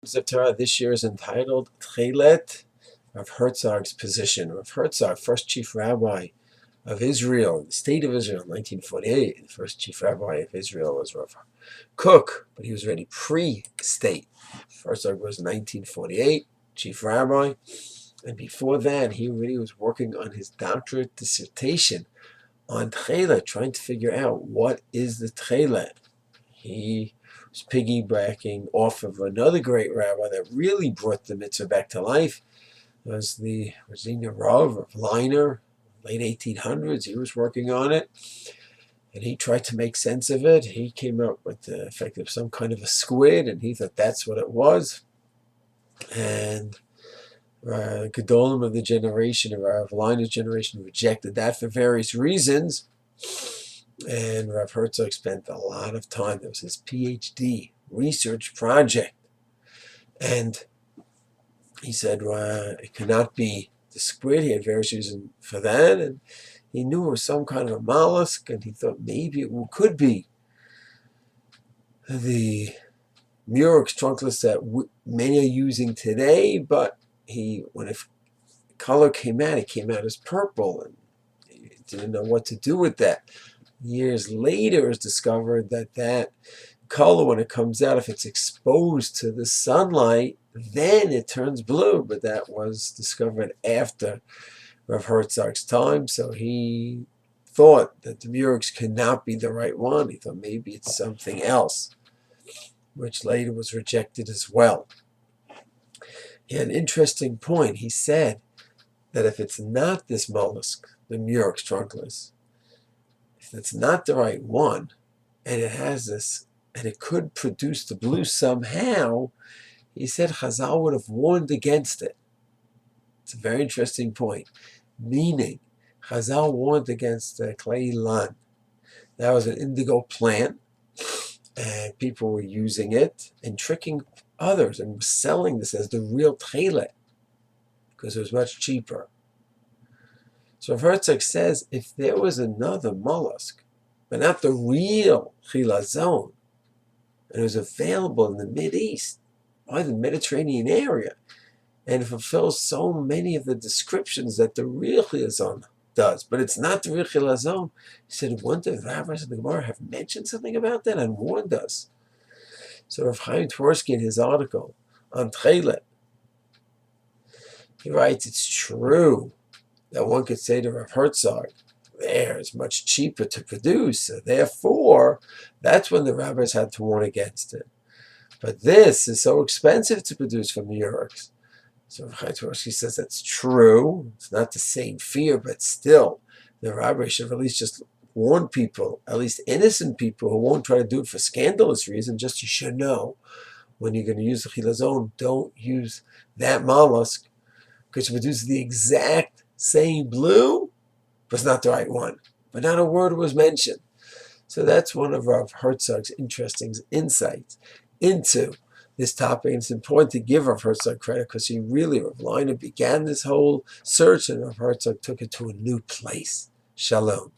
Of Torah this year is entitled Techelet, Rav Herzog's position. Rav Herzog, first chief rabbi of Israel, the state of Israel, in 1948. The first chief rabbi of Israel was Rav Kook, but he was already pre-state. Herzog was 1948, chief rabbi, and before that he already was working on his doctorate dissertation on Techelet, trying to figure out what is the Techelet. He was piggybacking off of another great rabbi that really brought the mitzvah back to life. It was the Razina Rav of Liner, late 1800s. He was working on it, and he tried to make sense of it. He came up with the effect of some kind of a squid, and he thought that's what it was. And Gedolim of the generation, of Rav Liner's generation, rejected that for various reasons. And Rav Herzog spent a lot of time. That was his PhD research project. And he said, well, it cannot be the squid. He had various reasons for that. And he knew it was some kind of a mollusk. And he thought maybe it could be the murex trunculus that many are using today. But when the color came out, it came out as purple. And he didn't know what to do with that. Years later, it's discovered that that color, when it comes out, if it's exposed to the sunlight, then it turns blue. But that was discovered after Rav Herzog's time, so he thought that the murex cannot be the right one. He thought maybe it's something else, which later was rejected as well. He had an interesting point. He said that if it's not this mollusk, the murex trunculus, if it's not the right one, and it has this, and it could produce the blue somehow, he said Chazal would have warned against it. It's a very interesting point. Meaning, Chazal warned against the clay lan. That was an indigo plant, and people were using it and tricking others and selling this as the real Techelet because it was much cheaper. So Herzog says if there was another mollusk, but not the real chilazon, and it was available in the Mideast, or the Mediterranean area, and it fulfills so many of the descriptions that the real chilazon does, but it's not the real chilazon, he said, wouldn't the rabbis of the Gemara have mentioned something about that and warned us? So Rav Chaim Tversky, in his article on Techelet, he writes, it's true that one could say to Rav Herzog, there is much cheaper to produce, so therefore, that's when the rabbis had to warn against it. But this is so expensive to produce from the murex. So Rav Chaim Tversky says that's true. It's not the same fear, but still, the rabbis should at least just warn people, at least innocent people who won't try to do it for scandalous reasons, just you should know, when you're going to use the chilazon, don't use that mollusk, because it produces the exact same blue, but it's not the right one. But not a word was mentioned. So that's one of Rav Herzog's interesting insights into this topic. And it's important to give Rav Herzog credit because he really, Rav Liner began this whole search and Rav Herzog took it to a new place. Shalom.